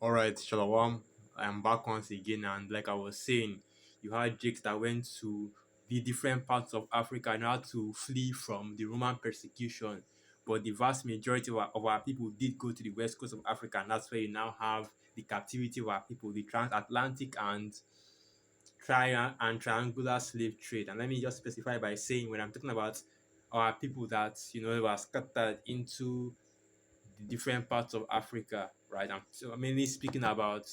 All right, Shalom. I am back once again, and like I was saying, you had Jakes that went to the different parts of Africa in order to flee from the Roman persecution. But the vast majority of our people did go to the west coast of Africa, and that's where you now have the captivity of our people, the transatlantic and triangular slave trade. And let me just specify by saying, when I'm talking about our people that were scattered into the different parts of Africa, right? I'm mainly speaking about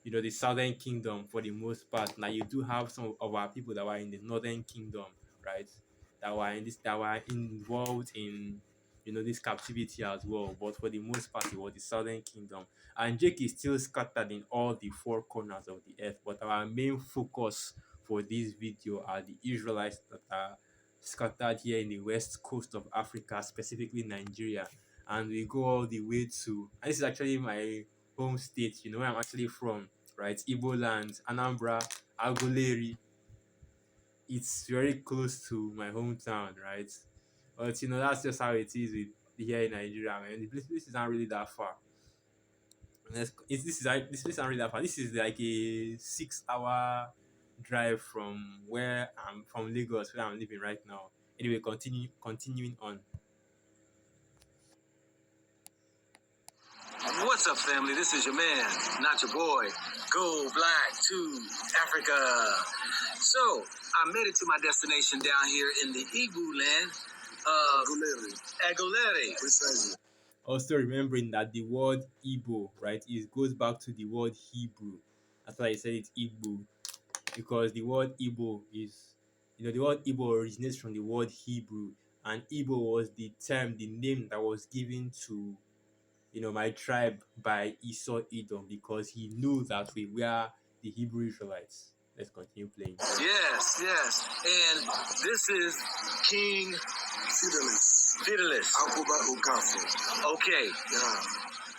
the southern kingdom for the most part. Now you do have some of our people that were in the northern kingdom, right? That were involved in this captivity as well. But for the most part, it was the southern kingdom. And Jake is still scattered in all the four corners of the earth. But our main focus for this video are the Israelites that are scattered here in the west coast of Africa, specifically Nigeria. And we go all the way to, and this is actually my home state, where I'm actually from, right? Igbo land, Anambra, Aguleri. It's very close to my hometown, right? But that's just how it is with here in Nigeria, man. This is not really that far. This place isn't really that far. This is like a 6 hour drive from where I'm from, Lagos, where I'm living right now. Anyway, continuing on. What's up, family? This is your man, not your boy. Go Black to Africa. So, I made it to my destination down here in the Igbo land of Aguleri. Precisely. Also remembering that the word Igbo, right, it goes back to the word Hebrew. That's why I said it's Igbo, because the word Igbo is, the word Igbo originates from the word Hebrew, and Igbo was the name that was given to, my tribe by Esau Edom, because he knew that we were the Hebrew Israelites. Let's continue playing. Yes. And this is King Fidelis. Okay. Yeah.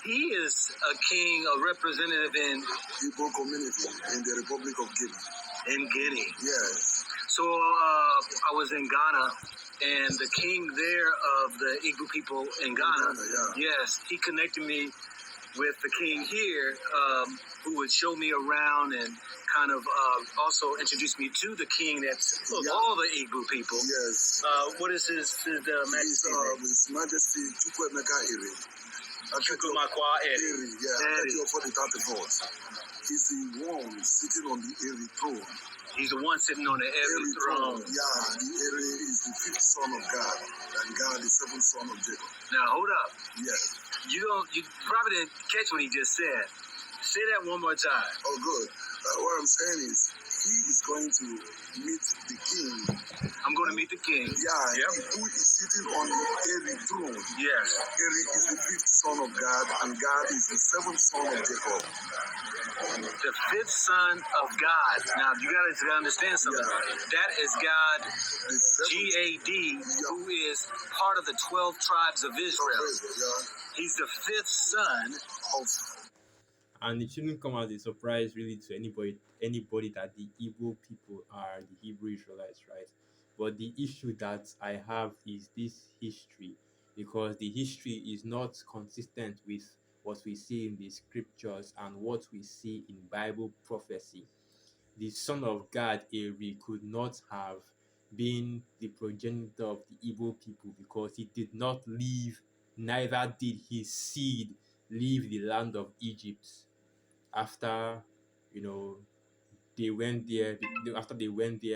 He is a king, a representative in Igbo community in the Republic of Guinea. In Guinea. Yes. So I was in Ghana, and the king there of the Igbo people in Ghana, yes, he connected me with the king here, who would show me around and kind of also introduce me to the king that's of all the Igbo people. Yes. What is his majesty? His Majesty Chukwemeka Eri. Chukwumakwa Eri. Yeah, for the 34th. He's the one sitting on the Eri throne. He's the one sitting on the Eri throne. Yeah, the Eri is the fifth son of God, and God the seventh son of Jacob. Now hold up. Yes. You probably didn't catch what he just said. Say that one more time. Oh, good. What I'm saying is, he is going to meet the king. I'm going to meet the king. Yeah, who is sitting on the Eri throne. Yes. Eri is the fifth son of God, and God is the seventh son of Jacob. The fifth son of God. Now, you got to understand something. That is God, G-A-D, who is part of the 12 tribes of Israel. He's the fifth son of. And it shouldn't come as a surprise really to anybody that the Igbo people are the Hebrew Israelites, right? But the issue that I have is this history, because the history is not consistent with what we see in the scriptures and what we see in Bible prophecy. The Son of God, Eri, could not have been the progenitor of the Igbo people, because he did not leave, neither did his seed leave the land of Egypt after they went there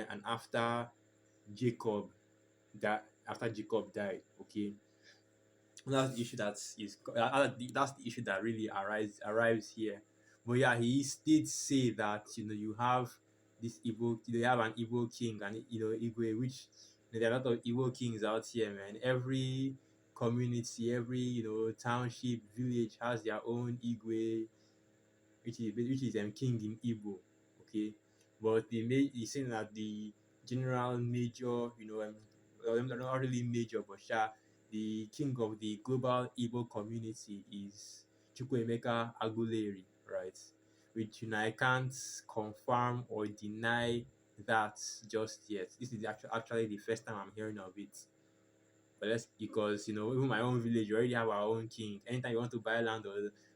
and after Jacob Jacob died. Okay, that's the issue that's the issue that really arrives here. But yeah, he did say that you have this Igbo, you have an Igbo king, and Igwe, which there are a lot of Igbo kings out here, man. Every community, every township, village has their own Igwe, which is king in Igbo, okay. But he's saying that the general major, not really major, but the king of the global Igbo community is Chukwuemeka Aguleri, right? Which I can't confirm or deny that just yet. This is actually the first time I'm hearing of it. But because even my own village, we already have our own king. Anytime you want to buy land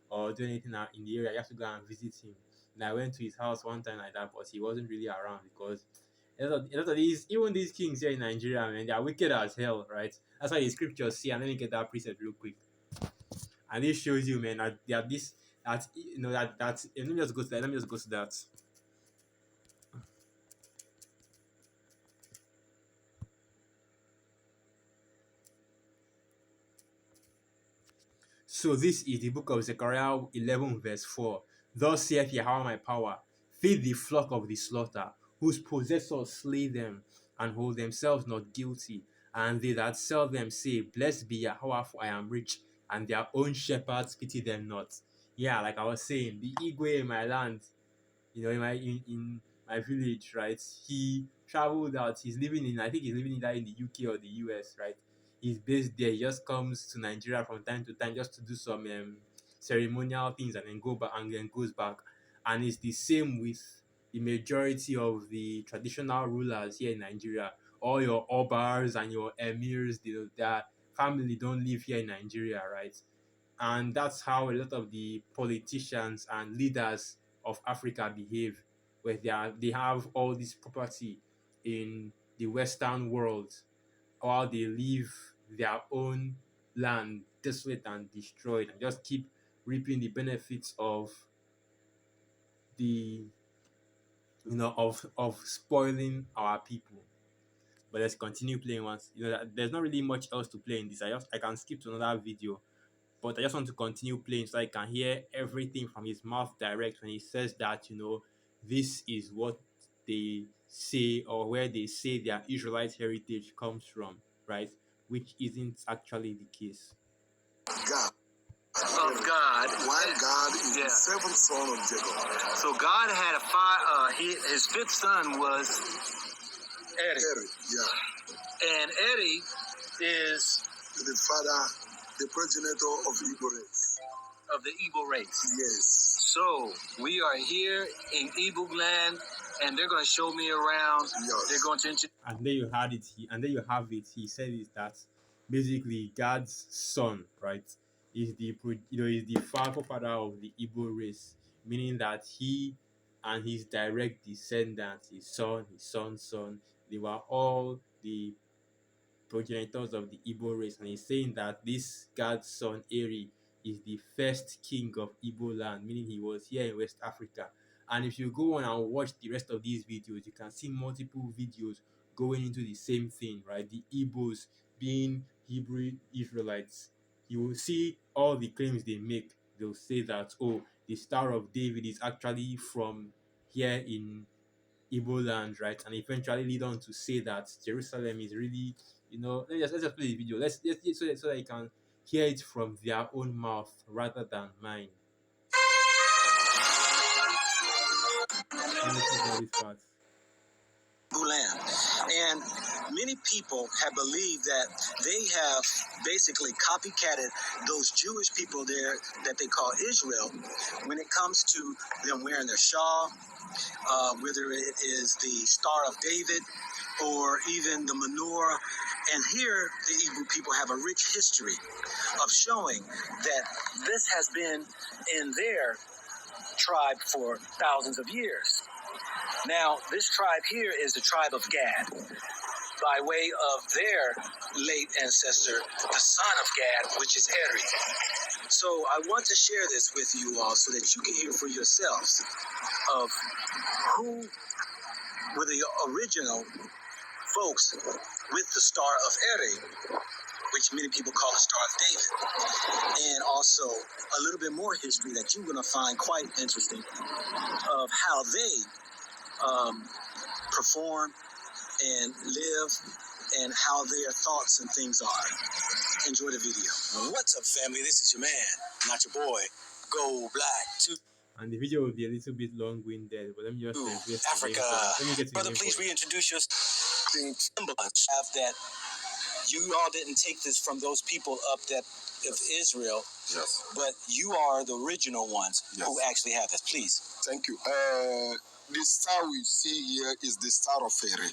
or do anything out in the area, you have to go and visit him. And I went to his house one time like that, but he wasn't really around because a lot of these, even these kings here in Nigeria, man, they are wicked as hell, right? That's why the scriptures say, and let me get that precept real quick. And this shows you, man, that they are this, that, let me just go to that. Let me just go to that. So this is the book of Zechariah 11 verse 4. Thus saith Yahweh my power, feed the flock of the slaughter, whose possessors slay them, and hold themselves not guilty. And they that sell them say, Blessed be Yahweh, for I am rich, and their own shepherds pity them not. Yeah, like I was saying, the Igwe in my land, in my village, right? He traveled out. He's living in, I think he's living either in the UK or the US, right? He's based there. He just comes to Nigeria from time to time just to do some ceremonial things and then go back and then goes back. And it's the same with the majority of the traditional rulers here in Nigeria. All your obars and your emirs, their family don't live here in Nigeria, right? And that's how a lot of the politicians and leaders of Africa behave, where they have all this property in the Western world, while they leave their own land desolate and destroyed, and just keep reaping the benefits of the of spoiling our people. But let's continue playing once. There's not really much else to play in this. I can skip to another video, but I just want to continue playing so I can hear everything from his mouth direct when he says that, this is what they say, or where they say their Israelite heritage comes from, right? Which isn't actually the case. God. Of God. Why God is the seventh son of Jacob. So God had his fifth son was Eri. Yeah. And Eri is The father, the progenitor of Igbo race. of the Igbo race. Yes. So we are here in Igbo land, and they're going to show me around. Yes. They're going to introduce. And there you had it. And there you have it. He said is that basically God's son, right, is is the father of the Igbo race, meaning that he and his direct descendants, his son, his son's son, they were all the progenitors of the Igbo race. And he's saying that this God's son Eri is the first king of Igbo land, meaning he was here in West Africa. And if you go on and watch the rest of these videos, you can see multiple videos going into the same thing, right? The Igbos being Hebrew Israelites. You will see all the claims they make. They'll say that, oh, the Star of David is actually from here in Igbo land, right? And eventually lead on to say that Jerusalem is really, let's just play the video. So that you can hear it from their own mouth rather than mine. All these parts. Land. And many people have believed that they have basically copycatted those Jewish people there that they call Israel when it comes to them wearing their shawl, whether it is the Star of David or even the menorah. And here the Igbo people have a rich history of showing that this has been in their tribe for thousands of years. Now, this tribe here is the tribe of Gad, by way of their late ancestor, the son of Gad, which is Eri. So I want to share this with you all so that you can hear for yourselves of who were the original folks with the Star of Eri, which many people call the Star of David, and also a little bit more history that you're going to find quite interesting of how they perform and live and how their thoughts and things are. Enjoy the video. What's up, family? This is your man, not your boy, Go Black. And the video will be a little bit long-winded, but let me just Africa. Let me get to Brother, the please reintroduce your semblance. Have that you all didn't take this from those people up that of Israel. Yes. But you are the original ones who actually have this. Please. Thank you. The star we see here is the Star of Eri,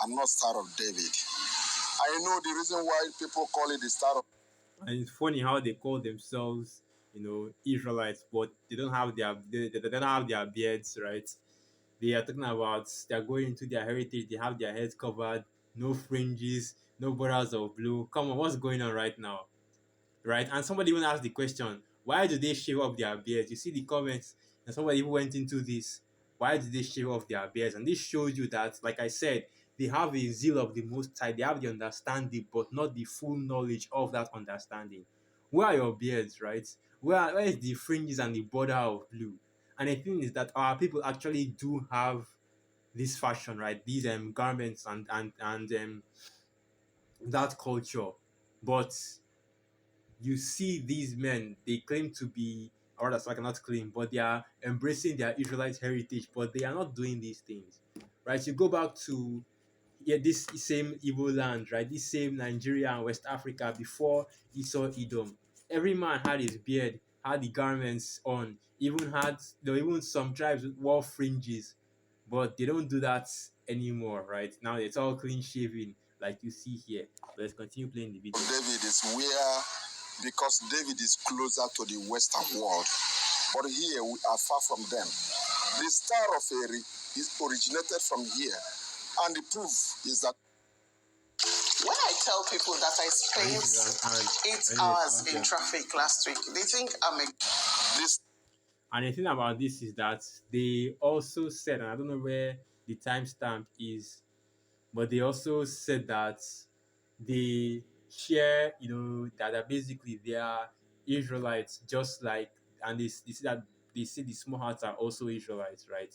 and not Star of David. I know the reason why people call it the Star of. And it's funny how they call themselves Israelites, but they don't have their beards, right? They are talking about they're going into their heritage. They have their heads covered, no fringes, no borders of blue. Come on, what's going on right now? Right? And somebody even asked the question, why do they shave off their beards? You see the comments, and somebody even went into this. Why do they shave off their beards? And this shows you that, like I said, they have a zeal of the Most High. They have the understanding, but not the full knowledge of that understanding. Where are your beards, right? Where is the fringes and the border of blue? And the thing is that our people actually do have this fashion, right? These garments and that culture, but you see these men, they claim to be, or that's, I cannot claim, but they are embracing their Israelite heritage, but they are not doing these things, right? You go back to, yeah, this same Igbo land, right? This same Nigeria and West Africa before Esau Edom. Every man had his beard, had the garments on, even had, there were even some tribes wore fringes, but they don't do that anymore, right? Now it's all clean shaven, like you see here. So let's continue playing the video. David is where, because David is closer to the Western world, but here we are far from them. The Star of Eri is originated from here, and the proof is that when I tell people that I spent 8 hours in traffic last week, they think I'm a this. And the thing about this is that they also said, and I don't know where the timestamp is, but they also said that they share, that basically they are Israelites, just like, and they see that they see the small hearts are also Israelites, right?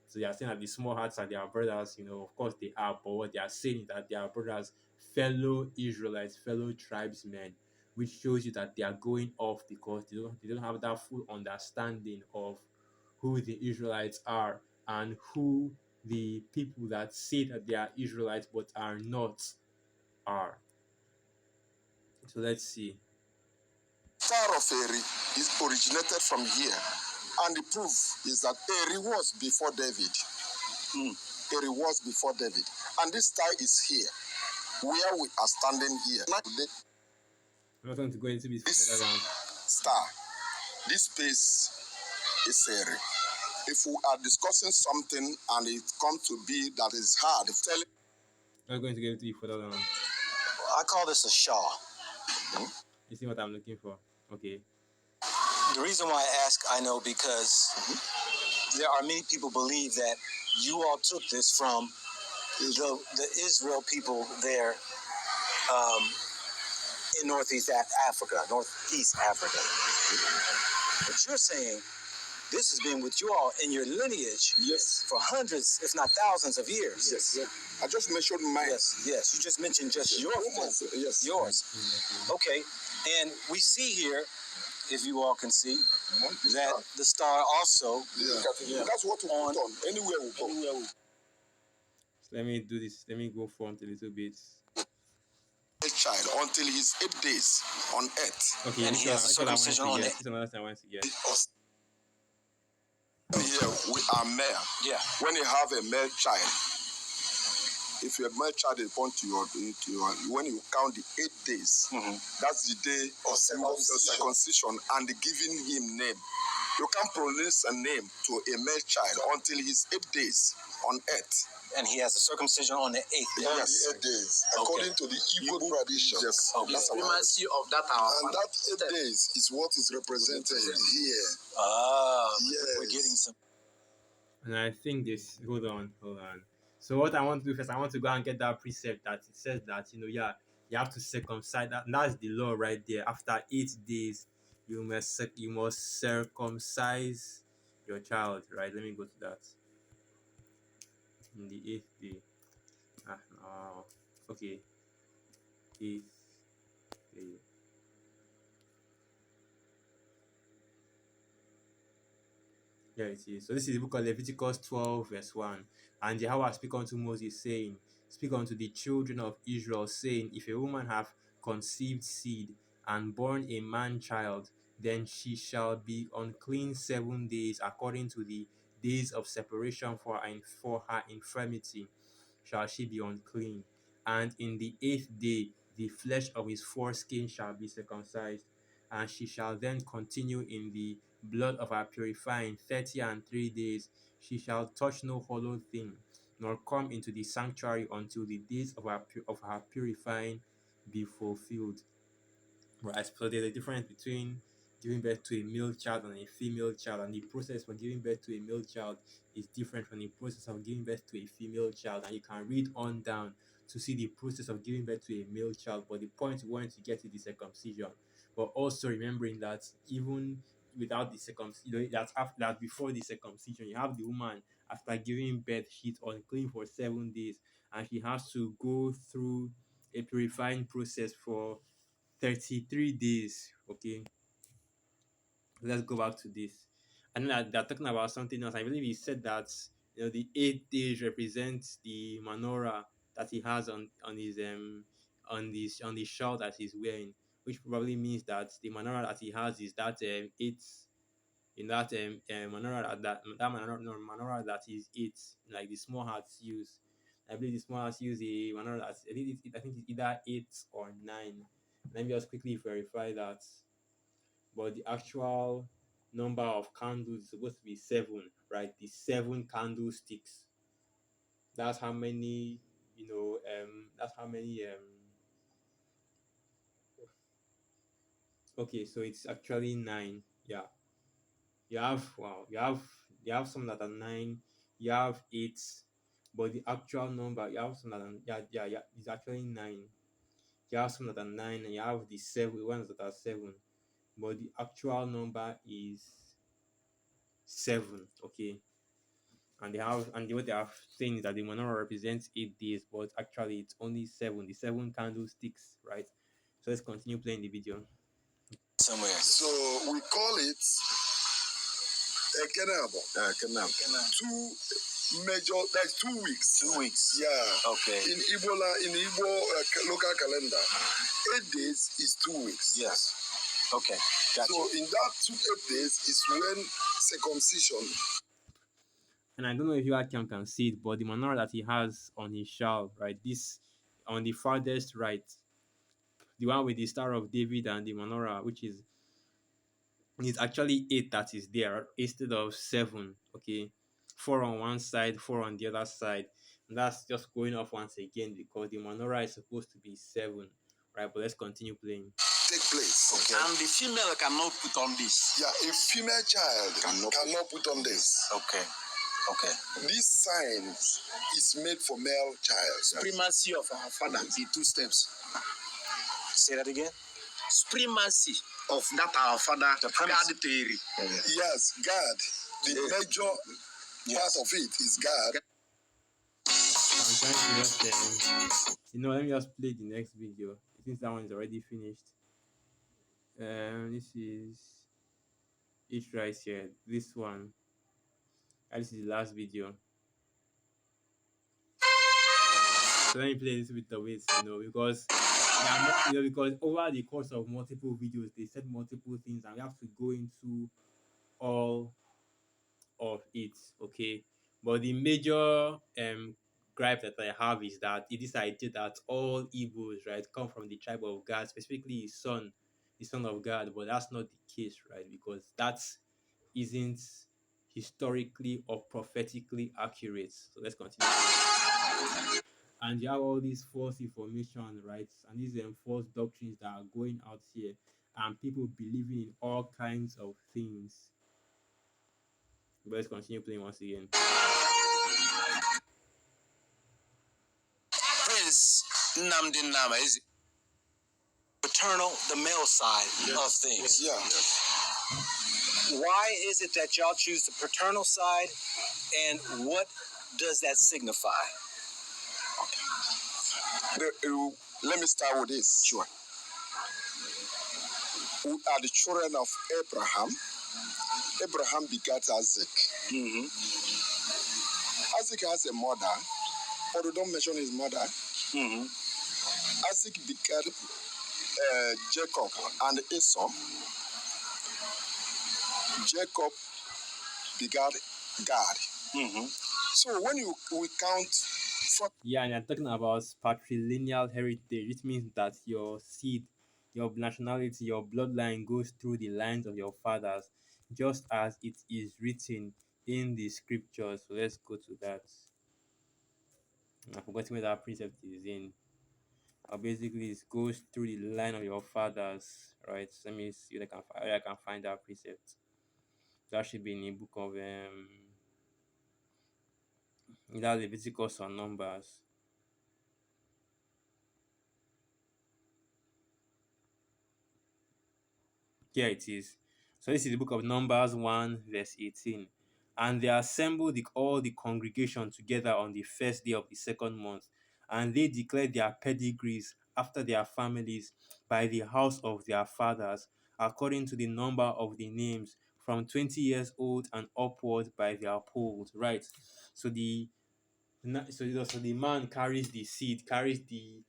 So they are saying that the small hearts are their brothers, of course they are, but what they are saying is that they are brothers, fellow Israelites, fellow tribesmen, which shows you that they are going off because they don't have that full understanding of who the Israelites are and who the people that say that they are Israelites but are not are. So let's see. Star of Eri is originated from here, and the proof is that Eri was before David. Eri was before David, and this star is here, where we are standing here. I'm not going to go into this This further down. star, this space is Eri. If we are discussing something and it comes to be that is hard, tell it. I'm not going to get into it further down. I call this a Shaw. You see what I'm looking for? Okay. The reason why I ask, I know, because there are many people believe that you all took this from the Israel people there in Northeast Africa. But you're saying this has been with you all in your lineage, yes, for hundreds, if not thousands of years. Yes, yeah. I just mentioned mine. Yes. You just mentioned just your yes, yours. Okay, and we see here, if you all can see, that the star also. Yeah. That's what we put on anywhere we go. So let me do this. Let me go front a little bit. A child until he's 8 days on earth. Okay, And he has a circumcision on it. This is another thing I want to get. Here we are male. Yeah. When you have a male child, if your male child is born to your when you count the 8 days, that's the day of circumcision and giving him name. You can't pronounce a name to a male child until he's 8 days on earth. And he has a circumcision on the 8th day. Yes, 8 days. According to the Igbo tradition. Yes. Okay. That's reminds you of that and that 8 days is what is represented here. Yes. We're getting some. And I think this. Hold on. So what I want to do first, I want to go and get that precept that it says that you have to circumcise. And that's the law right there. After 8 days, you must circumcise your child. Right. Let me go to that. In the 8th day. No. Okay. 8th day. Yeah, it is. So this is the book of Leviticus 12, verse 1. And Jehovah speak unto Moses, saying, Speak unto the children of Israel, saying, If a woman have conceived seed and born a man child, then she shall be unclean 7 days, according to the days of separation for her infirmity shall she be unclean. And in the 8th day the flesh of his foreskin shall be circumcised. and she shall then continue in the blood of her purifying 30 and 3 days. She shall touch no hollow thing, nor come into the sanctuary until the days of her purifying be fulfilled. Right, so there's a difference between giving birth to a male child and a female child, and the process for giving birth to a male child is different from the process of giving birth to a female child. And you can read on down to see the process of giving birth to a male child. But the point we want to get is the circumcision. But also remembering that even without the circumcision, that before the circumcision, you have the woman after giving birth, she's unclean for 7 days, and she has to go through a purifying process for 33 days. Okay, let's go back to this. I know that they're talking about something else. I believe he said that the 8 days represents the menorah that he has on the shawl that he's wearing, which probably means that the menorah that he has is that eight in that menorah that menorah, no, menorah that is eight, like the small hearts use. I believe the small hearts use a menorah that I think it's either 8 or 9. Let me just quickly verify that. But the actual number of candles is supposed to be 7, right? The 7 candlesticks. That's how many, that's how many. Okay, so it's actually 9. Yeah, you have some that are 9, you have 8, but the actual number you have some that are, yeah, it's actually 9. You have some that are 9, and you have the 7 ones that are 7, but the actual number is 7. Okay, and what they are saying is that the menorah represents 8 days, but actually it's only 7. The 7 candlesticks, right? So let's continue playing the video. Somewhere. So we call it Ekenabo. Two major, that's 2 weeks. 2 weeks. Yeah. Okay. In Igbo local calendar, 8 days is 2 weeks. Yes. Okay. Gotcha. So in that 8 days is when circumcision. And I don't know if you guys can see it, but the menorah that he has on his shawl, right? This on the farthest right, the one with the Star of David and the menorah, which is it's actually 8 that is there instead of 7. Okay, 4 on one side, 4 on the other side, and that's just going off once again because the menorah is supposed to be 7, right? But let's continue playing. Take place. Okay. And the female cannot put on this. Yeah, a female child cannot put on this. Okay. Okay. This sign is made for male child. Supremacy of our father. The 2 steps. Say that again. Supremacy of that our father. The God theory. Yes, God. The major part of it is God. I'm trying to just let me just play the next video since that one is already finished. This is it right here. This one. This is the last video. So let me play this with the weights, because because over the course of multiple videos, they said multiple things, and we have to go into all of it. Okay, but the major gripe that I have is that it is idea that all Igbos, right, come from the tribe of God, specifically his son, the son of God, but that's not the case, right? Because that isn't historically or prophetically accurate. So let's continue. And you have all these false information, right? And these false doctrines that are going out here, and people believing in all kinds of things. But let's continue playing once again. Prince Nnamdi Nama is paternal, the male side of things. Yeah. Why is it that y'all choose the paternal side, and what does that signify? Let me start with this. Sure. We are the children of Abraham. Abraham begat Isaac. Mm-hmm. Isaac has a mother, but we don't mention his mother. Mm-hmm. Isaac begat Jacob and Esau. Jacob begat God. Mm-hmm. So when we count from and you're talking about patrilineal heritage, it means that your seed Your nationality, your bloodline goes through the lines of your fathers, just as it is written in the scriptures. So let's go to that. I forgot where that precept is in. Basically, it goes through the line of your fathers, right? So let me see if I can find that precept. That should be in the book of either Leviticus or Numbers. Here it is. So this is the book of Numbers 1, verse 18. And they assembled all the congregation together on the first day of the second month, and they declared their pedigrees after their families by the house of their fathers, according to the number of the names, from 20 years old and upward by their polls. Right. So the man carries the seed, carries the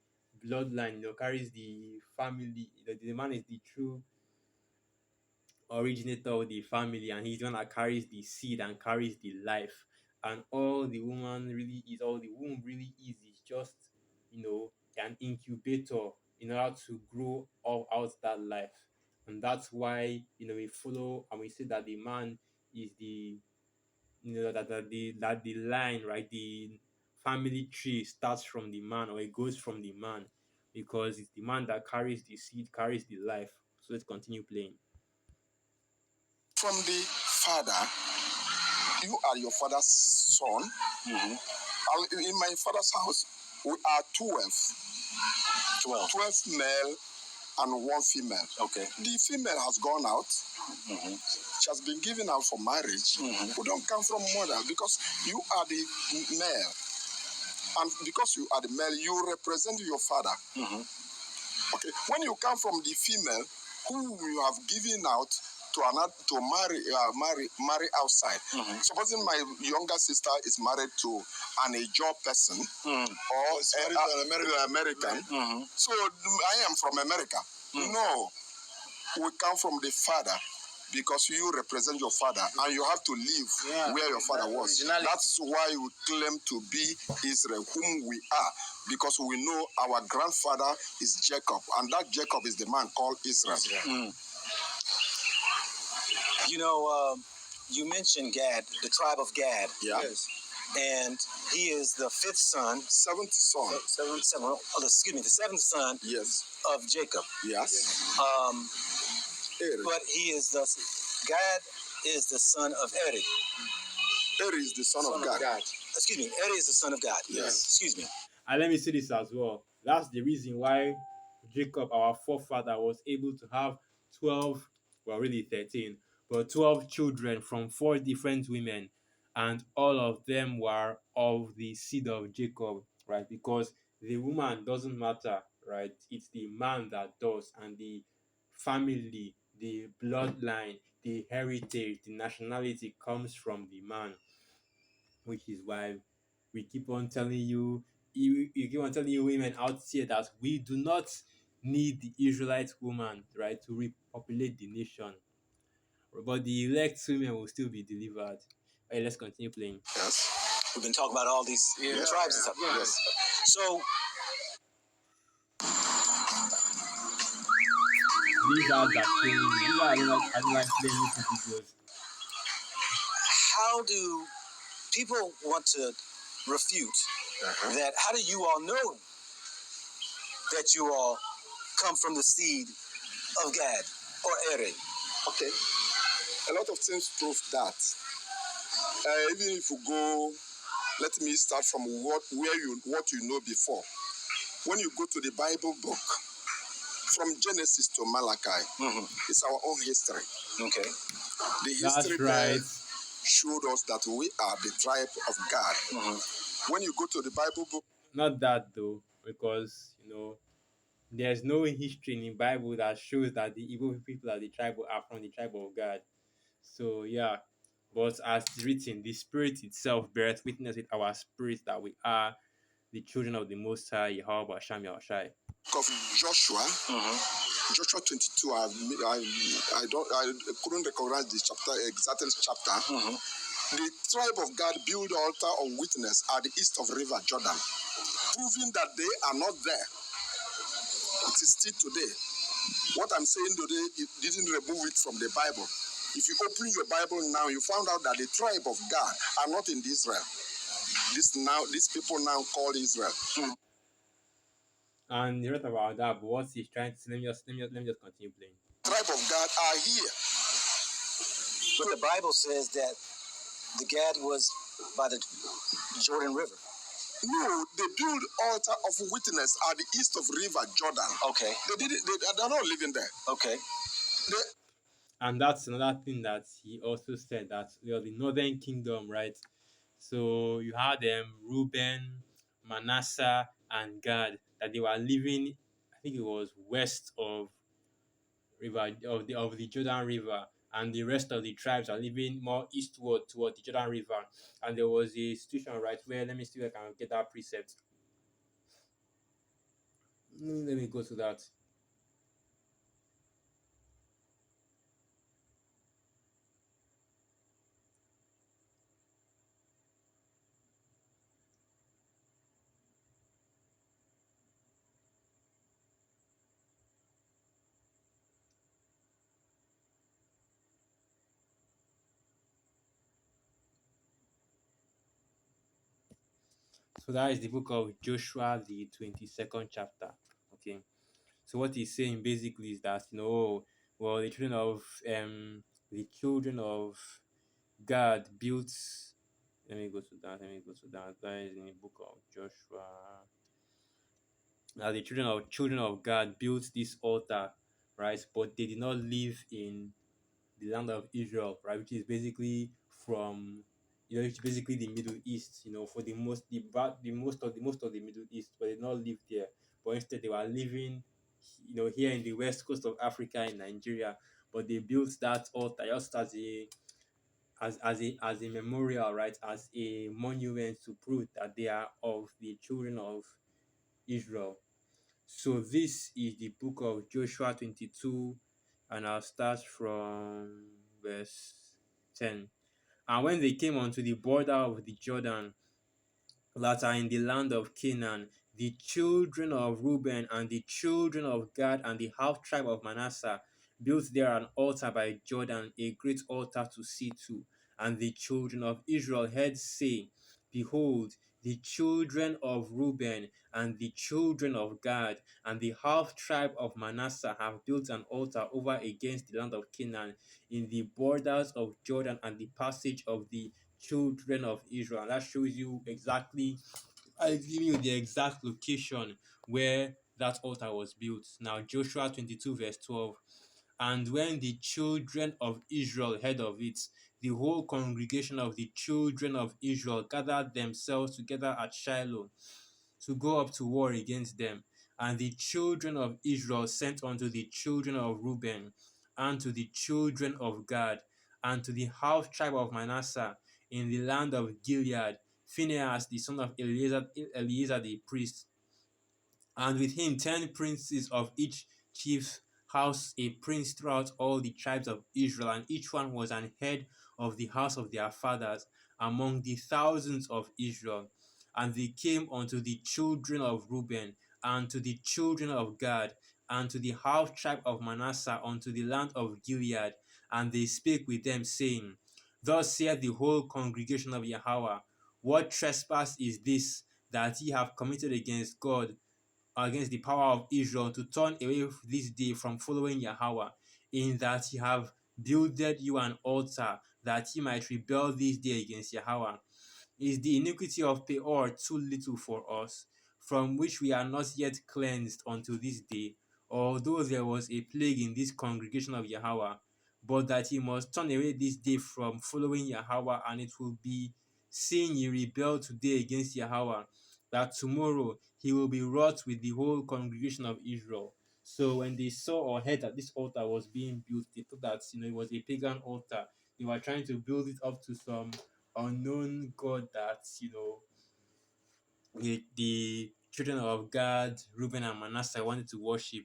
bloodline, carries the family. The man is the true originator of the family, and he's the one that carries the seed and carries the life. And all the womb really is just, an incubator in order to grow all out that life. And that's why, we follow and we say that the man is the, that the line, right? The family tree starts from the man, or it goes from the man, because it's the man that carries the seed, carries the life. So let's continue playing. From the father, you are your father's son. In my father's house, we are 12 male and 1 female. Okay. The female has gone out. She has been given out for marriage. We don't come from mother because you are the male. And because you are the male, you represent your father. Okay. When you come from the female, who you have given out to another to marry outside. Supposing my younger sister is married to an Igbo person or an American. So I am from America. No, we come from the father. Because you represent your father and you have to live where your father was. That's why we claim to be Israel, whom we are. Because we know our grandfather is Jacob, and that Jacob is the man called Israel. You mentioned Gad, the tribe of Gad. Yeah. Yes. And he is the fifth son. Seventh son. The seventh son. Yes. Of Jacob. Yes. But Gad is the son of Eri. Eri is the son of God. Excuse me, Eri is the son of God. Yes. Excuse me. And let me say this as well. That's the reason why Jacob, our forefather, was able to have 12, well, really 13, but 12 children from 4 different women. And all of them were of the seed of Jacob, right? Because the woman doesn't matter, right? It's the man that does. And the family, the bloodline, the heritage, the nationality comes from the man, which is why we keep on telling you keep on telling you women out here that we do not need the Israelite woman, right, to repopulate the nation, but the elect women will still be delivered. Hey, let's continue playing. Yes. We've been talking about all these tribes and stuff. Yes. So These ads are killing me. These are I don't like playing YouTube videos. how do people want to refute that? How do you all know that you all come from the seed of Gad or Eri? Okay. A lot of things prove that. Even if you go, let me start from what you know before. When you go to the Bible book, from Genesis to Malachi, it's our own history. Okay. The history That's right. showed us that we are the tribe of God. When you go to the Bible book, Not that though, because there's no history in the Bible that shows that the Igbo people are from the tribe of God. So yeah, but as written, the Spirit itself beareth witness with our spirit that we are the children of the Most High Yahweh Hashem Yahushai. of Joshua, Joshua 22. I couldn't recognize the exact chapter. The tribe of God built altar of witness at the east of River Jordan, proving that they are not there. It is still today. What I'm saying today, it didn't remove it from the Bible. If you open your Bible now, you found out that the tribe of God are not in Israel. These people now called Israel. And you wrote about that, but what he's trying to say, let me just continue playing. Tribe of God are here. But the Bible says that the Gad was by the Jordan River. No, they built altar of witness at the east of River Jordan. Okay. They're not living there. Okay. They, And that's another thing that he also said, that the northern kingdom, right? So you had Reuben, Manasseh, and Gad, that they were living, I think it was west of the Jordan River, and the rest of the tribes are living more eastward toward the Jordan River. And there was a situation, right, where, let me see if I can get that precept. Let me go to that. So that is the book of Joshua, the 22nd chapter. Okay. So what he's saying basically is that, well, the children of God built. Let me go to that. Let me go to that. That is in the book of Joshua. Now the children of God built this altar, right? But they did not live in the land of Israel, right? Which is basically from, it's basically the Middle East, for the most of the Middle East, but they did not live there. But instead they were living, here in the west coast of Africa, in Nigeria. But they built that altar just as a memorial, right? As a monument to prove that they are of the children of Israel. So this is the book of Joshua 22, and I'll start from verse 10. And when they came unto the border of the Jordan, that are in the land of Canaan, the children of Reuben and the children of Gad and the half tribe of Manasseh built there an altar by Jordan, a great altar to see to. And the children of Israel heard say, Behold, the children of Reuben and the children of Gad and the half tribe of Manasseh have built an altar over against the land of Canaan in the borders of Jordan and the passage of the children of Israel. And that shows you exactly, I give you the exact location where that altar was built. Now, Joshua 22, verse 12. And when the children of Israel heard of it, the whole congregation of the children of Israel gathered themselves together at Shiloh to go up to war against them. And the children of Israel sent unto the children of Reuben, and to the children of Gad, and to the half tribe of Manasseh in the land of Gilead, Phinehas the son of Eleazar the priest, and with him 10 princes of each chief's house, a prince throughout all the tribes of Israel, and each one was an head of the house of their fathers among the thousands of Israel. And they came unto the children of Reuben, and to the children of Gad, and to the half tribe of Manasseh unto the land of Gilead, and they spake with them, saying, Thus saith the whole congregation of Yahweh, What trespass is this that ye have committed against God, against the power of Israel, to turn away this day from following Yahweh, in that ye have builded you an altar, that ye might rebel this day against Yahweh? Is the iniquity of Peor too little for us, from which we are not yet cleansed unto this day, although there was a plague in this congregation of Yahweh? But that ye must turn away this day from following Yahweh, and it will be, seeing ye rebel today against Yahweh, that tomorrow he will be wroth with the whole congregation of Israel. So when they saw or heard that this altar was being built, they thought that it was a pagan altar. They were trying to build it up to some unknown god that the children of God, Reuben and Manasseh, wanted to worship.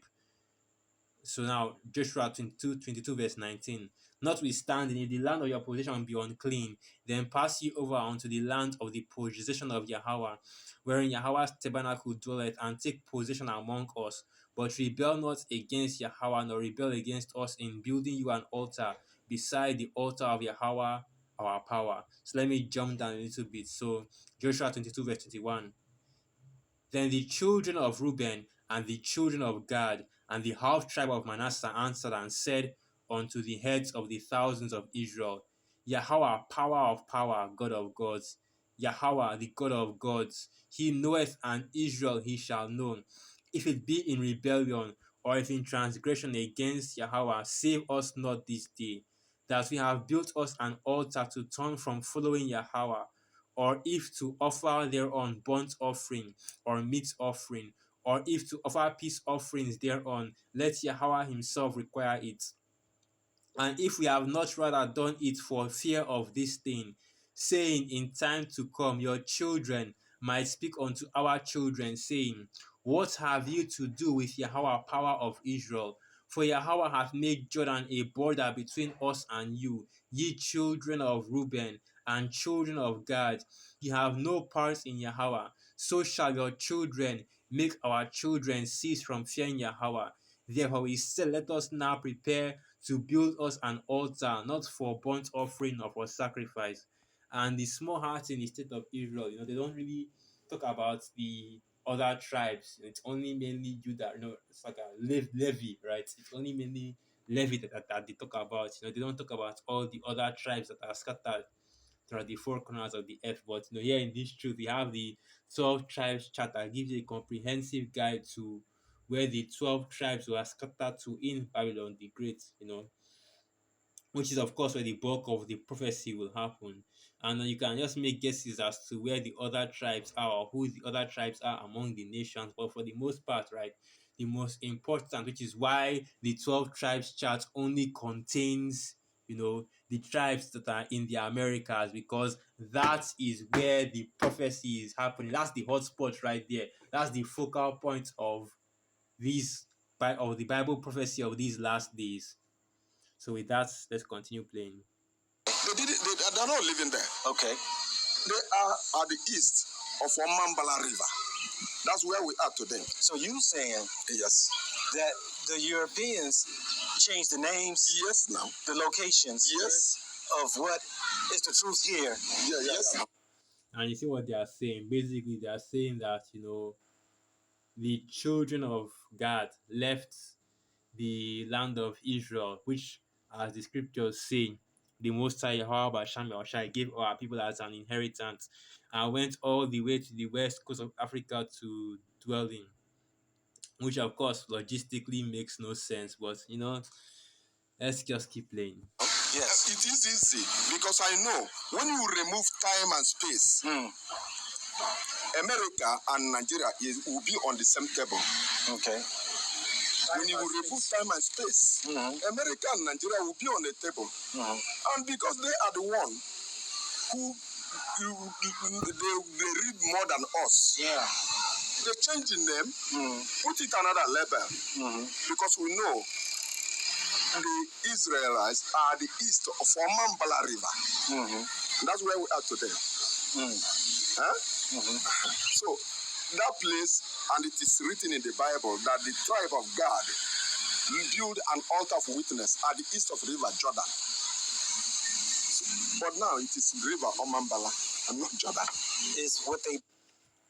So now Joshua 22 verse 19. Notwithstanding, if the land of your possession be unclean, then pass ye over unto the land of the possession of Yahweh, wherein Yahweh's tabernacle dwelleth, and take possession among us. but rebel not against Yahweh, nor rebel against us in building you an altar beside the altar of Yahweh, our power. So let me jump down a little bit. So Joshua 22, verse 21. Then the children of Reuben and the children of Gad and the half tribe of Manasseh answered and said unto the heads of the thousands of Israel, Yahweh, power of power, God of gods, Yahweh, the God of gods, he knoweth, and Israel he shall know. If it be in rebellion or if in transgression against Yahweh, save us not this day, that we have built us an altar to turn from following Yahweh, or if to offer thereon burnt offering or meat offering, or if to offer peace offerings thereon, let Yahweh himself require it. And if we have not rather done it for fear of this thing, saying in time to come, your children might speak unto our children, saying, what have you to do with Yahweh, power of Israel? For Yahweh hath made Jordan a border between us and you, ye children of Reuben and children of Gad. Ye have no part in Yahweh. So shall your children make our children cease from fearing Yahweh. Therefore we said, let us now prepare to build us an altar, not for burnt offering or for sacrifice. And the small hearts in the state of Israel, they don't really talk about the other tribes. It's only mainly Judah. It's like a Levi, right? It's only mainly Levi that they talk about. They don't talk about all the other tribes that are scattered throughout the four corners of the earth. But here in this truth, we have the 12 tribes chart that gives you a comprehensive guide to where the 12 tribes were scattered to in Babylon the Great, which is of course where the bulk of the prophecy will happen. And then you can just make guesses as to where the other tribes are or who the other tribes are among the nations. But for the most part, right, the most important, which is why the 12 tribes chart only contains, the tribes that are in the Americas, because that is where the prophecy is happening. That's the hotspot right there. That's the focal point of these of the Bible prophecy of these last days. So with that, let's continue playing. They're not living there. Okay. They are at the east of Omambala River. That's where we are today. So you saying Yes. that the Europeans changed the names, Yes, now. the locations, Yes. of what is the truth here? Yeah, yes. And you see what they are saying. Basically, they are saying that, the children of God left the land of Israel, which, as the scriptures say, the Most High Yahweh Shem Yahushai gave our people as an inheritance, and went all the way to the west coast of Africa to dwell in, which of course logistically makes no sense. But let's just keep playing. Yes. It is easy because I know when you remove time and space, America and Nigeria will be on the same table. Okay. When you remove time and space, America and Nigeria will be on the table. And because they are the one who they read more than us. Yeah. They change the name, put it another level. Because we know the Israelites are the east of Omambala River. That's where we are today. Huh? So that place, and it is written in the Bible that the tribe of God build an altar of witness at the east of River Jordan. But now it is River Omambala and not Jordan. Is what they.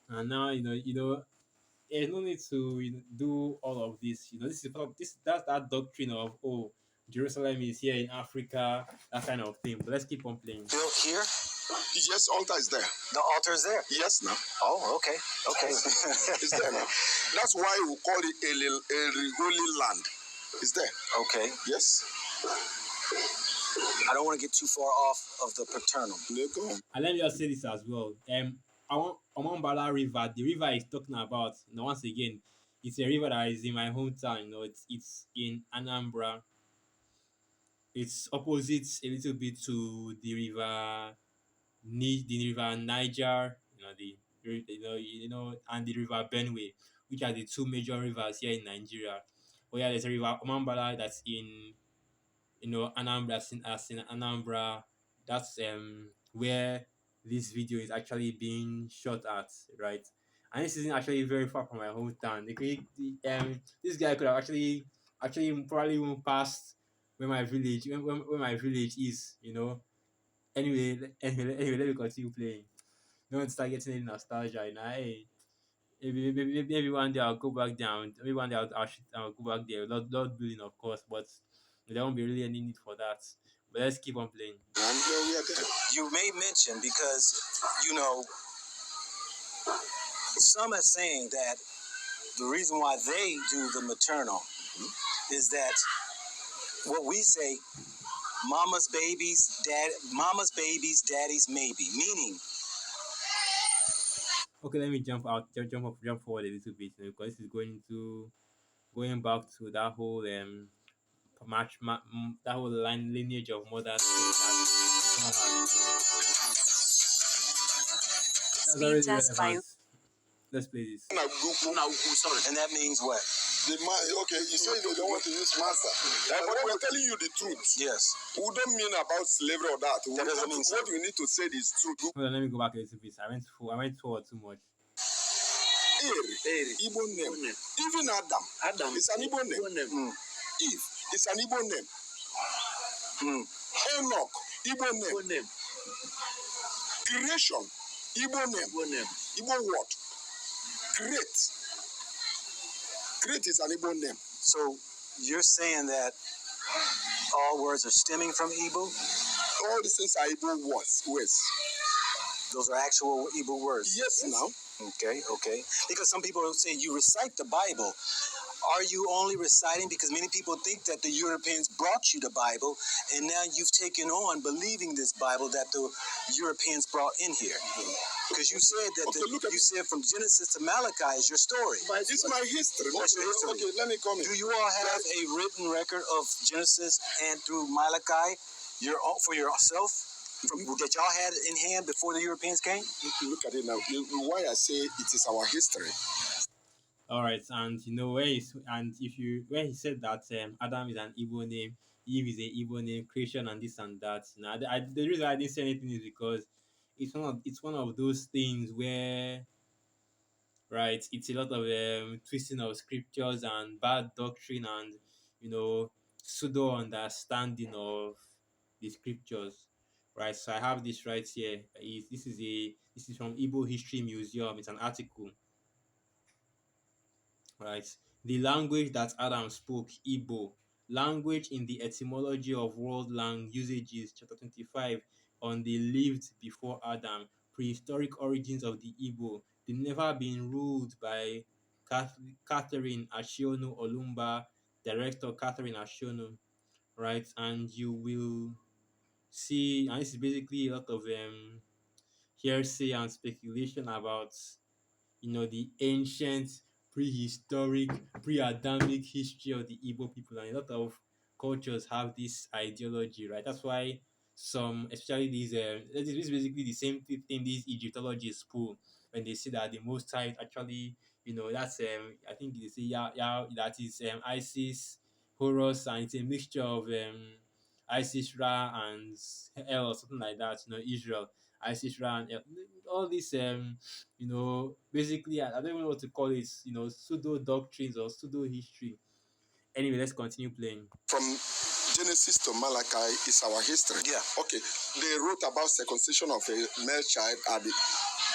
And now there's no need to do all of this. That's that doctrine of, Jerusalem is here in Africa, that kind of thing. But let's keep on playing. Built here? Yes, altar is there. The altar is there? Yes, now. Oh, okay. Okay. It's there now. That's why we call it a holy land. It's there. Okay. Yes. I don't want to get too far off of the paternal. Go on. And let me just say this as well. Omambala River, the river is talking about, once again, it's a river that is in my hometown. It's in Anambra. It's opposite a little bit to the river Niger, and the river Benue, which are the two major rivers here in Nigeria. Oh yeah, there's a river Omambala that's in Anambra, as in Anambra. That's where this video is actually being shot at, right? and this isn't actually very far from my hometown. This guy could have actually probably even passed where my village is. Anyway, let me continue playing. Don't start getting any nostalgia. Hey, maybe one day I'll go back down. Maybe one day I'll go back there. Not building, of course, but there won't be really any need for that. But let's keep on playing. And we are there. You may mention because you know some are saying that the reason why they do the maternal is that what we say, mama's babies, daddy's maybe, meaning Okay, let me jump forward a little bit, because this is going back to that whole that whole lineage of mothers thing that is not hard to. That's already relevant. Let's play this. and that means what? Okay, you say they don't want to use master. But we're telling you the truth. Yes. We don't mean about slavery or that. That doesn't mean What you need to say is truth. Hold on, let me go back a little bit. I went forward too much. Eri, Igbo name. Even Adam is an Igbo name. Eve is an Igbo name. Enoch, Igbo name. Creation, Igbo name. Igbo word. Great. Great is an Igbo name. So you're saying that all words are stemming from Igbo? All these things are Igbo words. Those are actual Igbo words? Yes, now. Okay. Because some people say you recite the Bible. Are you only reciting because many people think that the Europeans brought you the Bible and now you've taken on believing this Bible that the Europeans brought in here? Because you said that you said from Genesis to Malachi is your story. But it's my history. What's your history? Okay, let me come in. Do you all have a written record of Genesis and through Malachi for yourself that y'all had in hand before the Europeans came? Look at it now. Why I say it is our history. All right, and where he said that Adam is an Igbo name, Eve is an Igbo name, creation and this and that. The reason I didn't say anything is because it's one of those things where, right, it's a lot of twisting of scriptures and bad doctrine and pseudo understanding of the scriptures, right? So I have this right here. This is from Igbo History Museum. It's an article, right? The language that Adam spoke, Igbo. Language in the etymology of world usages, chapter 25, on the lived before Adam, prehistoric origins of the Igbo. They've never been ruled by Catherine Ashiono Olumba, director Catherine Ashiono, right? And you will see, and this is basically a lot of hearsay and speculation about the ancient, prehistoric, pre-Adamic history of the Igbo people, and a lot of cultures have this ideology, right? That's why some, especially this is basically the same thing these Egyptologists pull when they say that the Most High actually, that's I think they say yeah that is Isis, Horus, and it's a mixture of Isis, Ra, and El, or something like that. Israel, Isis, Ra, and El. All these basically I don't even know what to call it, pseudo doctrines or pseudo history. Anyway, let's continue playing. From Genesis to Malachi is our history. Yeah. Okay. They wrote about circumcision of a male child at the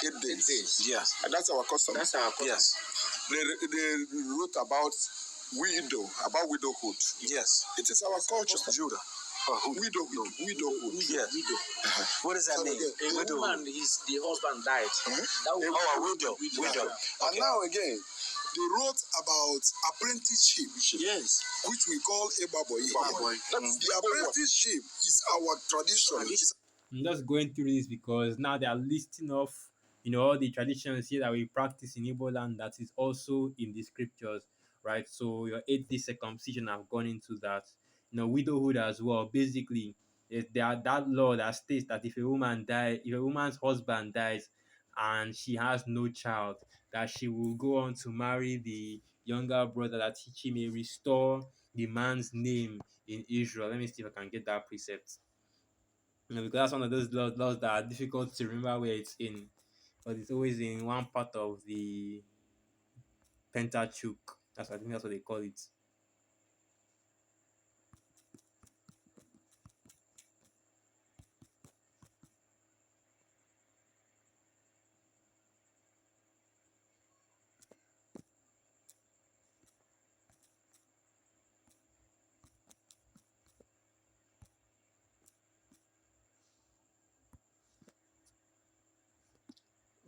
8 days. Yes. And that's our custom. Yes. They wrote about widowhood. Yes. It is our culture. Judah. Widowhood. Yes. What does that mean? A woman, the husband died. That would a widow. Widow. And now again, they wrote about apprenticeship. Yes. Which we call Ebaboy. That's The apprenticeship is our tradition. I'm just going through this because now they are listing off, all the traditions here that we practice in Igbo land that is also in the scriptures, right? So your 8 day circumcision, I've gone into that. Widowhood as well. Basically, there are that law that states that if a woman's husband dies and she has no child, that she will go on to marry the younger brother, that she may restore the man's name in Israel. Let me see if I can get that precept. Because that's one of those laws that are difficult to remember where it's in. but it's always in one part of the Pentateuch. I think that's what they call it.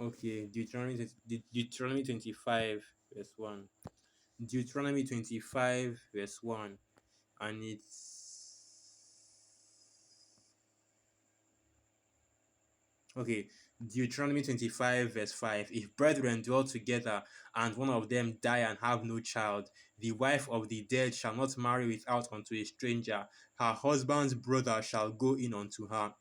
Okay, Deuteronomy 25 verse 1. Deuteronomy 25 verse 1, and okay, Deuteronomy 25 verse 5. If brethren dwell together and one of them die and have no child, the wife of the dead shall not marry without unto a stranger. Her husband's brother shall go in unto her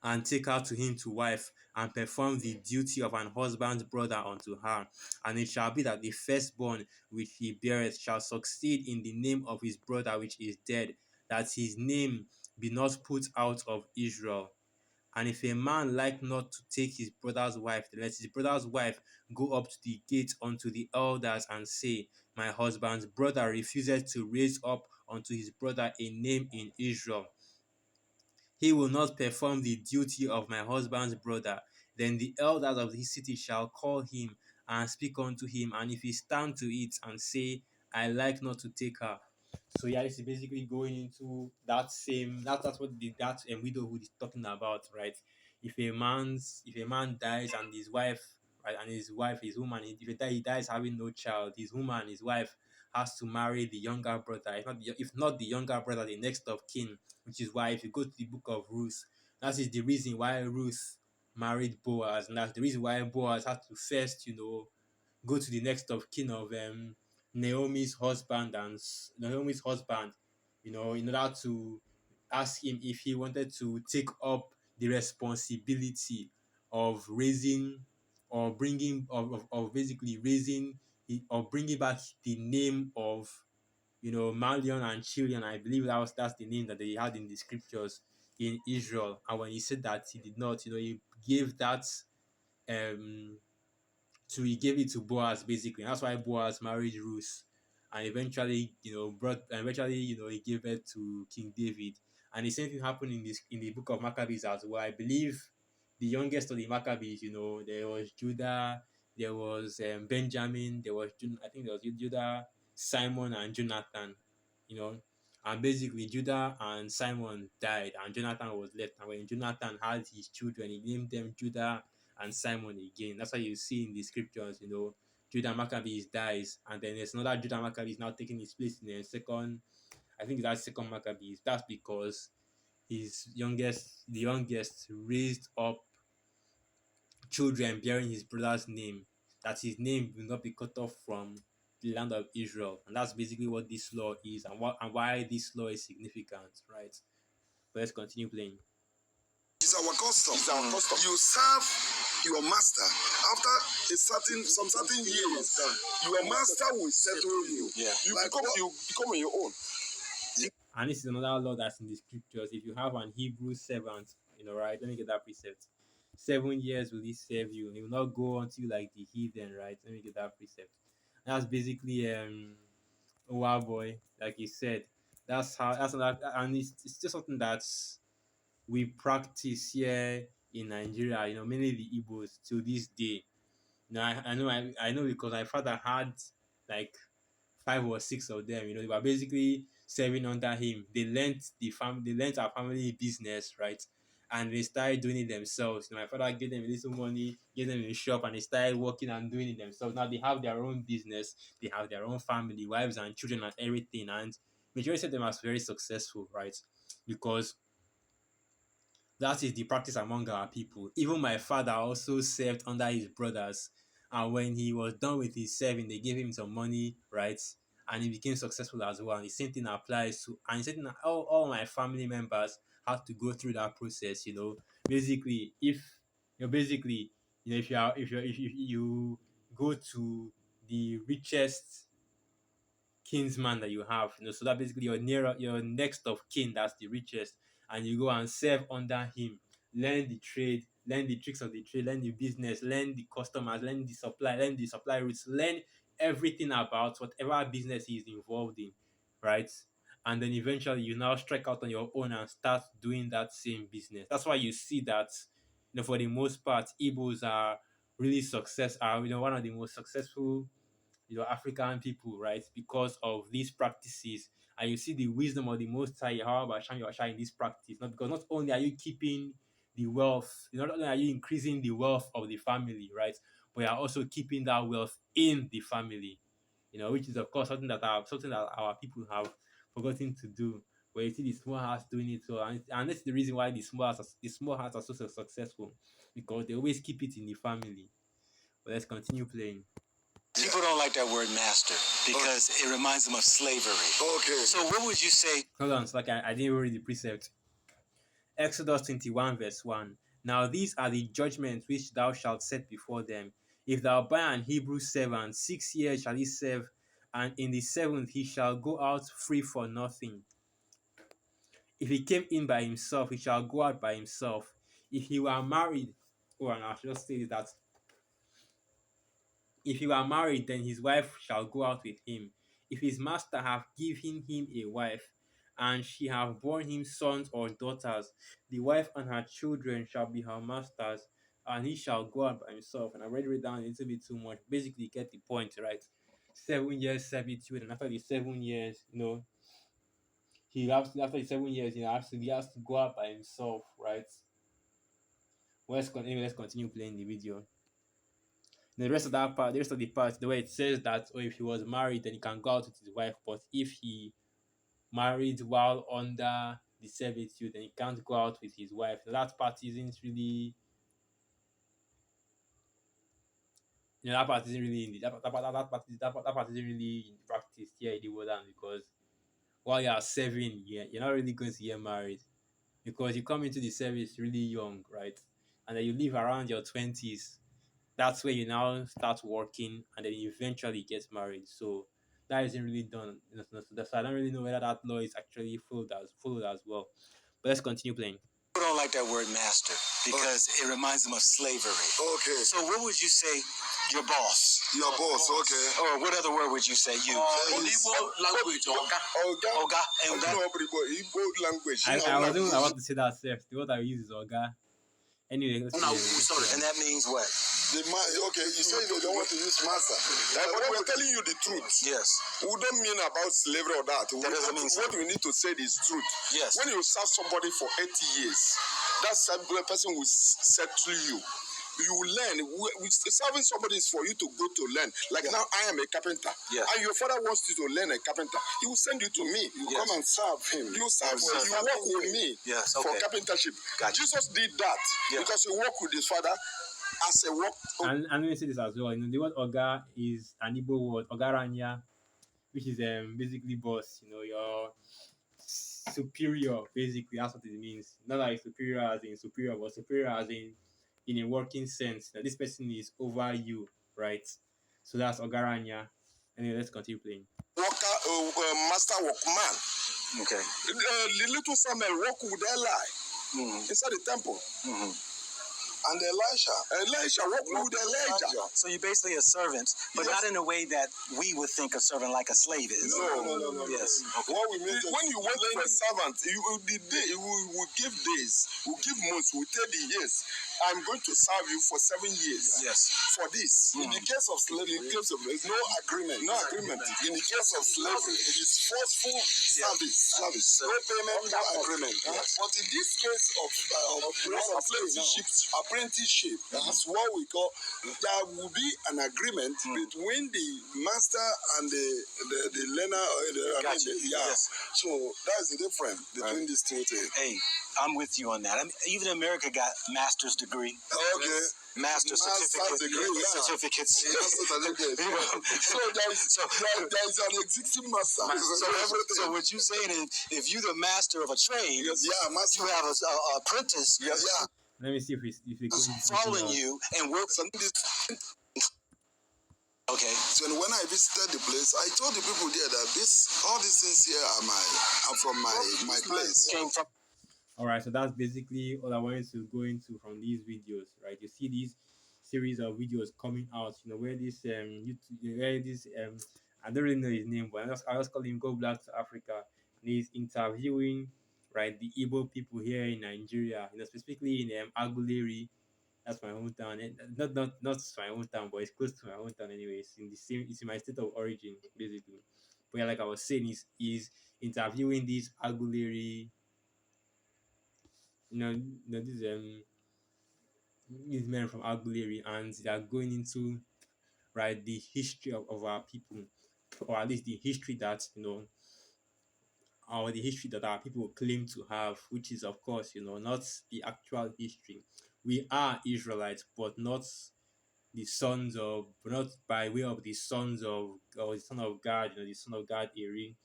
and take her to him to wife, and perform the duty of an husband's brother unto her. And it shall be that the firstborn which he beareth shall succeed in the name of his brother which is dead, that his name be not put out of Israel. And if a man like not to take his brother's wife, then let his brother's wife go up to the gate unto the elders and say, my husband's brother refuses to raise up unto his brother a name in Israel. He will not perform the duty of my husband's brother. Then the elders of the city shall call him and speak unto him. And if he stand to it and say, I like not to take her. So yeah, this is basically going into that same that's what that widowhood is talking about, right? If a man dies and his wife, right, and his wife, his woman, if he dies having no child, his woman, his wife has to marry the younger brother. If not the younger brother, the next of kin, which is why if you go to the book of Ruth, that is the reason why Ruth married Boaz, and that's the reason why Boaz had to first, go to the next of kin of Naomi's husband and Naomi's husband, in order to ask him if he wanted to take up the responsibility of raising or bringing of basically raising or bringing back the name of Malion and Chilion. I believe that's the name that they had in the scriptures in Israel. And when he said that he did not, he gave that um so he gave it to Boaz basically. And that's why Boaz married Ruth, and eventually, he gave it to King David. And the same thing happened in the book of Maccabees as well. I believe the youngest of the Maccabees, there was Judah, there was Benjamin, I think there was Judah, Simon, and Jonathan. You know, and basically Judah and Simon died, and Jonathan was left. And when Jonathan had his children, he named them Judah and Simon again. That's why you see in the scriptures, Judah Maccabees dies, and then there's another Judah Maccabees now taking his place in the second. I think that's second Maccabees. That's because the youngest, raised up children bearing his brother's name, that his name will not be cut off from the land of Israel. And that's basically what this law is, and why this law is significant, right? But let's continue playing. It's our custom. It's our custom. You serve your master. After some certain years, your master will settle you. Yeah. You become your own. And this is another law that's in the scriptures. If you have an Hebrew servant, right? Let me get that precept. 7 years will he serve you. He will not go until like the heathen, right? Let me get that precept. That's basically oh wow boy, like you said. That's another, and it's just something that we practice here in Nigeria, mainly the Igbos to this day. I know because my father had like 5 or 6 of them. They were basically serving under him. They learned our family business, right? And they started doing it themselves. My father gave them a little money, gave them a shop, and they started working and doing it themselves. Now they have their own business, they have their own family, wives and children and everything. And majority of them are very successful, right? Because that is the practice among our people. Even my father also served under his brothers. And when he was done with his serving, they gave him some money, right? And he became successful as well. And the same thing applies to, and the same thing, all my family members had to go through that process, Basically, if you go to the richest kinsman that you have, so that basically your next of kin, that's the richest, and you go and serve under him, learn the trade, learn the tricks of the trade, learn the business, learn the customers, learn the supply routes, learn everything about whatever business he is involved in, right? And then eventually you now strike out on your own and start doing that same business. That's why you see that, for the most part, Igbos are one of the most successful, African people, right? Because of these practices. And you see the wisdom of the Most High, Yahweh Bashan Yahweh in this practice. Not because not only are you keeping the wealth, not only are you increasing the wealth of the family, right? But you are also keeping that wealth in the family, which is of course something that our people have forgotten to do. Where you see the small house doing it so, and that's the reason why the small house are so successful, because they always keep it in the family. But let's continue playing. People don't like that word master because it reminds them of slavery. Okay. So what would you say? Hold on, so I didn't read the precept. Exodus 21 verse 1. Now these are the judgments which thou shalt set before them. If thou buy an Hebrew servant, 6 years shall he serve, and in the 7th he shall go out free for nothing. If he came in by himself, he shall go out by himself. If he were married, and I should just say that if he were married, then his wife shall go out with him. If his master have given him a wife, and she have borne him sons or daughters, the wife and her children shall be her master's, and he shall go out by himself. And I read it down a little bit too much. Basically, you get the point, right? 7 years servitude, and after the 7 years, after the 7 years, he has to go out by himself, right? Let's continue playing the video. The rest of that part, the rest of the part, the way it says that, if he was married, then he can go out with his wife. But if he married while under the servitude, then he can't go out with his wife. That part isn't really, that part isn't really in the, that part isn't really in practice here in the world, because while you are serving, you're not really going to get married, because you come into the service really young, right? And then you live around your 20s. That's where you now start working, and then you eventually get married. So that isn't really done. So I don't really know whether that law is actually followed as well. But let's continue playing. People don't like that word master because it reminds them of slavery. Okay. So what would you say? Your boss. Your boss, okay. Or what other word would you say? You. Igbo language, Oga. Oga. And that, Igbo language. I wasn't about to say that self. The word I use is Oga. Anyway, sorry. And that means what? Okay, you say they don't want to use master. But we're telling you the truth. Yes. We don't mean about slavery or that. That doesn't mean what we need to say is truth. Yes. When you serve somebody for 80 years, that person will settle you. You will learn. Serving somebody is for you to go to learn. Like now, I am a carpenter. Yeah. And your father wants you to learn a carpenter. He will send you to me. You come and serve him. You serve him. You work with me for carpentership. Gotcha. Jesus did that because he worked with his father as a work. And let me say this as well. The word Oga is an Igbo word, Ogaranya, which is basically boss. Your superior. Basically, that's what it means. Not like superior as in superior, but superior as in a working sense. That this person is over you, right? So that's Ogaranya. Anyway, let's continue playing. Master workman. Okay. The little Samuel walked with Eli inside the temple. And Elisha walked with Elijah. So you're basically a servant, but not in a way that we would think a servant like a slave is. No. Yes. Okay. What we mean when you work for a servant, you will give days, will give months, will tell the years. I'm going to serve you for 7 years. Yes. For this. In the case of slavery, there's no agreement. No agreement. In the case of slavery, it's forceful service. No payment, no agreement. But in this case of apprenticeship, that's what we call. There will be an agreement between the master and the learner. Gotcha. Yes. So that's the difference between these two things. Hey, I'm with you on that. even America got master's degree. Okay. Master's certificate. Certificates. So there is an existing master. So what you saying is, if you're the master of a trade, master. you have an apprentice. Let me see if we go following you and works on this. Okay. So when I visited the place, I told the people there that all these things here are from my place. Came from. All right, so that's basically all I wanted to go into from these videos, right? You see these series of videos coming out, where this YouTube, where this I don't really know his name, but I just call him Go Black to Africa, and he's interviewing, right, the Igbo people here in Nigeria, specifically in Aguleri. That's my hometown. Not my hometown, but it's close to my hometown anyway. It's in my state of origin, basically. But yeah, like I was saying, is interviewing these Aguleri, these men from Aguleri, and they are going into, right, the history of our people, or at least the history that or the history that our people claim to have, which is, of course, not the actual history. We are Israelites, but not by way of the sons of, or the son of God, the son of God Eri,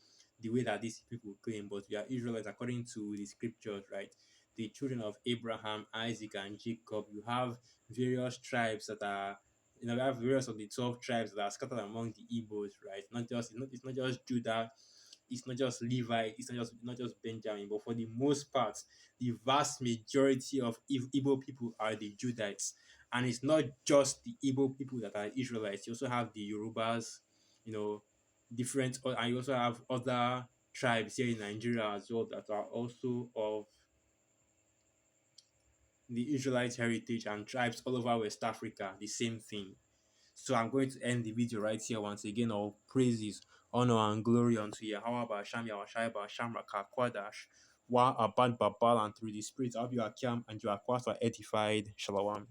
the way that these people claim, but we are Israelites according to the scriptures, right? The children of Abraham, Isaac, and Jacob. You have various tribes that are, we have various of the 12 tribes that are scattered among the Igbos, right? It's not just Judah, it's not just Levi, it's not just Benjamin, but for the most part, the vast majority of Igbo people are the Judites. And it's not just the Igbo people that are Israelites. You also have the Yorubas, you know, and you also have other tribes here in Nigeria as well that are also of the Israelite heritage, and tribes all over West Africa, the same thing. So I'm going to end the video right here once again. All praises, honor, and glory unto Yahweh Basham Yahweh Basham Rakakwadash, Wa Abad Babal, and through the Spirit of Yakim and you are quite edified. Shalom.